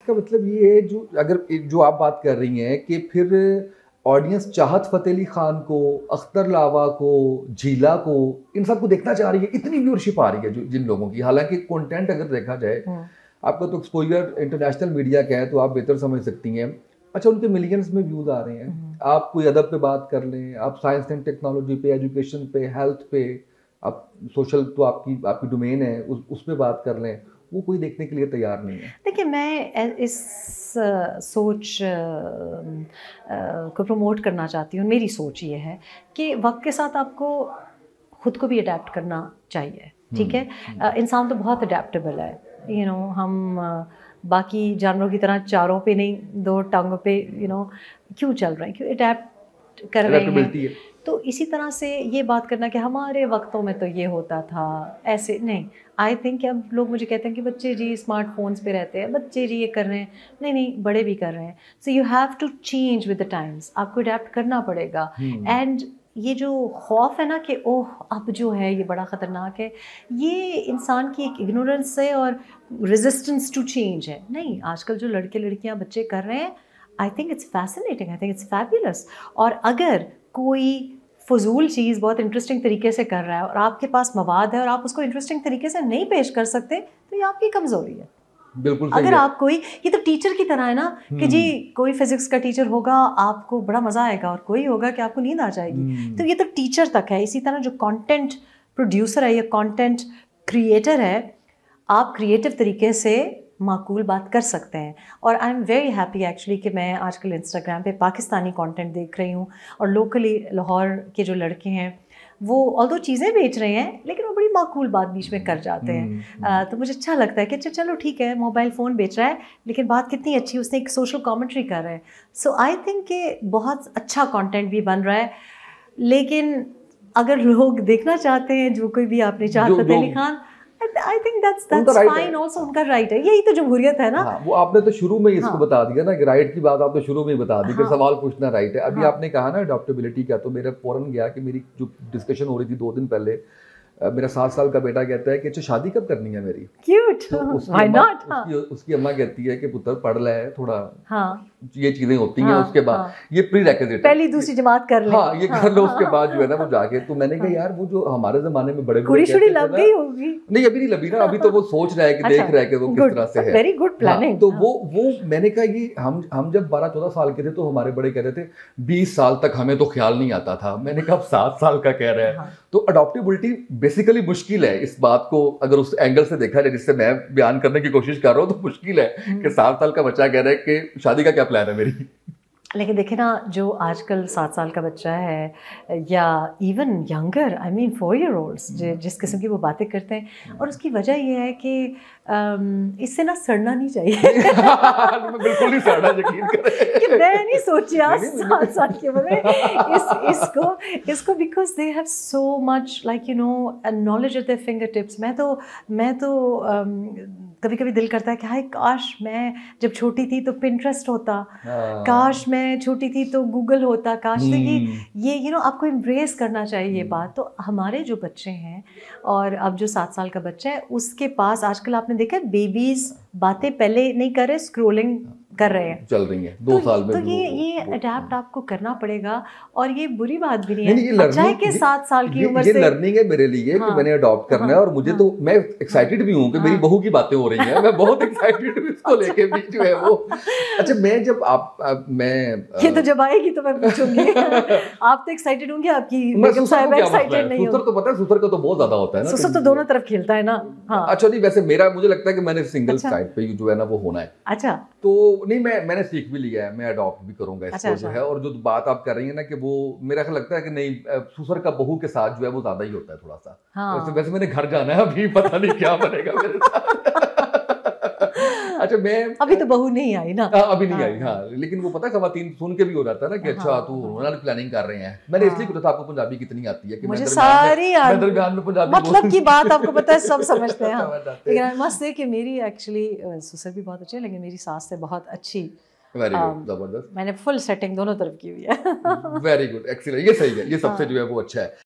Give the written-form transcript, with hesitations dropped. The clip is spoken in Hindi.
इसका मतलब ये है जो आप बात कर रही हैं कि फिर ऑडियंस चाहत फ़तेह अली खान को, अख्तर लावा को, झीला को, इन सबको देखना चाह रही है, इतनी व्यूअरशिप आ रही है जिन लोगों की। हालांकि कंटेंट अगर देखा जाए, आपका तो एक्सपोजर इंटरनेशनल मीडिया का है तो आप बेहतर समझ सकती हैं। अच्छा, उनके मिलियंस में व्यूज़ आ रहे हैं। आप कोई अदब पे बात कर लें, आप साइंस एंड टेक्नोलॉजी पे, एजुकेशन पे, हेल्थ पे, आप सोशल तो आपकी डोमेन है, उस पे बात कर लें, वो कोई देखने के लिए तैयार नहीं है। देखिए, मैं इस सोच को प्रमोट करना चाहती हूँ। मेरी सोच ये है कि वक्त के साथ आपको खुद को भी अडेप्ट करना चाहिए, ठीक है। इंसान तो बहुत अडेप्टेबल है, हम बाकी जानवरों की तरह चारों पे नहीं, दो टांगों पे क्यों चल रहे हैं, क्यों अडेप्ट कर रहे हैं। तो इसी तरह से ये बात करना कि हमारे वक्तों में तो ये होता था, ऐसे नहीं। आई थिंक अब लोग मुझे कहते हैं कि बच्चे जी स्मार्टफोन्स पे रहते हैं, बच्चे जी ये कर रहे हैं। नहीं, बड़े भी कर रहे हैं। So you have to change with the times, आपको अडेप्ट करना पड़ेगा। एंड ये जो खौफ है ना कि ओह अब जो है ये बड़ा ख़तरनाक है, ये इंसान की एक इग्नोरेंस है और रेजिस्टेंस टू चेंज है। नहीं, आजकल जो लड़के लड़कियां बच्चे कर रहे हैं, I think it's fascinating, I think it's fabulous. और अगर कोई फजूल चीज़ बहुत इंटरेस्टिंग तरीके से कर रहा है और आपके पास मवाद है और आप उसको इंटरेस्टिंग तरीके से नहीं पेश कर सकते, तो ये आपकी कमज़ोरी है। बिल्कुल सही अगर है। आप कोई, ये तो टीचर की तरह है ना कि जी कोई फिजिक्स का टीचर होगा, आपको बड़ा मज़ा आएगा, और कोई होगा कि आपको नींद आ जाएगी। तो ये तो टीचर तक है। इसी तरह जो कंटेंट प्रोड्यूसर है या कंटेंट क्रिएटर है, आप क्रिएटिव तरीके से माकूल बात कर सकते हैं। और I am very happy actually कि मैं आजकल इंस्टाग्राम पे पाकिस्तानी कंटेंट देख रही हूँ, और लोकली लाहौर के जो लड़के हैं वो ऑल्दो चीज़ें बेच रहे हैं, लेकिन वो बड़ी माकूल बात बीच में कर जाते हैं। तो मुझे अच्छा लगता है कि चलो ठीक है, मोबाइल फ़ोन बेच रहा है, लेकिन बात कितनी अच्छी, उसने एक सोशल कमेंट्री कर रहा है। सो आई थिंक कि बहुत अच्छा कंटेंट भी बन रहा है। लेकिन अगर लोग देखना चाहते हैं, जो कोई भी आपने चाहत Fateh Ali Khan, I think that's fine also, उनका राइट है। यही तो जमहूरियत है ना। हाँ, वो आपने तो शुरू में ही इसको बता दिया ना कि राइट की बात आपने शुरू में ही बता दी कि सवाल पूछना राइट है। अभी आपने कहा ना अडॉप्टेबिलिटी का, तो मेरा फौरन गया कि मेरी जो डिस्कशन हो रही थी 2 दिन पहले, मेरा 7 साल का बेटा कहता है कि अच्छा शादी कब करनी है मेरी। Cute, why not. उसकी अम्मा कहती है कि पुत्र पढ़ ले थोड़ा, ये चीजें होती हैं, उसके बाद ये प्री रेक्विजिट, पहली दूसरी जमात कर ले, हाँ ये कर लो, उसके बाद जो है ना वो जाके। तो मैंने कहा यार वो जो हमारे जमाने में बड़े कुड़ी शुड़ी लग गई होगी। नहीं, अभी नहीं लगी ना, अभी तो वो सोच रहा है कि देख रहा है कि वो किस तरह से है। Very good planning. तो वो मैंने कहा ये हम जब 12-14 साल के थे तो हमारे बड़े कह रहे थे 20 साल तक हमें तो ख्याल नहीं आता था। मैंने कहा अब 7 साल का कह रहा है। तो अडॉप्टेबिलिटी बेसिकली मुश्किल है। इस बात को अगर उस एंगल से देखा जाए जिससे मैं बयान करने की कोशिश कर रहा हूँ, तो मुश्किल है कि 7 साल का बच्चा कह रहा है कि शादी का क्या प्लान है मेरी। लेकिन देखे ना, जो आजकल 7 साल का बच्चा है या even younger, I mean 4 year olds, जिस किस्म की वो बातें करते हैं, और उसकी वजह ये है कि इससे ना सड़ना नहीं चाहिए। बिल्कुल नहीं सड़ना, यकीन करें कि मैं नहीं सोची आज 7 साल की उम्र में इसको because they have so much like knowledge eight there finger tips. मैं तो कभी कभी दिल करता है कि हाय काश मैं जब छोटी थी तो पिंटरेस्ट होता, काश मैं छोटी थी तो गूगल होता, काश। तो ये आपको एम्ब्रेस करना चाहिए ये बात। तो हमारे जो बच्चे हैं, और अब जो 7 साल का बच्चा है, उसके पास आजकल आपने देखा है बेबीज बातें पहले नहीं कर रहे, स्क्रोलिंग कर रहे हैं, चल रही हैं 2 साल में। तो ये अडेप्ट आपको करना पड़ेगा, और ये बुरी बात भी नहीं है। अच्छा है कि 7 साल की उम्र से ये लर्निंग है मेरे लिए कि मैंने अडॉप्ट करना है। और मुझे तो मैं एक्साइटेड भी हूँ कि मेरी बहू की बातें हो रही हैं, मैं बहुत एक्साइटेड हूँ इसको लेके भी जो है वो। अच्छा, मैं जब ये तो जब आएगी तो मैं पूछूंगी। आप तो एक्साइटेड होंगे, आपकी बेगम साहिबा एक्साइटेड नहीं हो? सुसर तो पता है, सुसर का तो बहुत ज्यादा होता है ना, सुसर तो दोनों तरफ खेलता है ना। अच्छा नहीं, वैसे मुझे लगता है कि मैंने सिंगल साइड पे जो है ना वो होना है। अच्छा, तो नहीं, मैंने सीख भी लिया है, मैं अडॉप्ट भी करूंगा इसको जो है। और जो बात आप कर रही है ना कि वो मेरा ख्याल लगता है कि नहीं, सुसर का बहू के साथ जो है वो ज्यादा ही होता है थोड़ा सा। वैसे मैंने घर जाना है, अभी पता नहीं क्या बनेगा मेरे साथ। अच्छा, मैं अभी तो बहू नहीं आई ना। अभी नहीं आई, हाँ। लेकिन वो पता है खवातीन सुन के भी हो जाता है ना कि अच्छा तू होना प्लानिंग कर रहे हैं। मैंने इसलिए पूछा था आपको पंजाबी कितनी आती है कि मुझे सारी दरमियान में पंजाबी मतलब की बात आपको पता है, सब समझते हैं। लेकिन आई मस्ट से कि मेरी एक्चुअली ससुर भी बहुत अच्छे हैं, लेकिन मेरी सास से बहुत अच्छी, वेरी गुड, जबरदस्त। मैंने फुल सेटिंग दोनों तरफ की हुई है। वेरी गुड, एक्सीलेंट, ये सही है, ये सबसे जो है वो अच्छा है।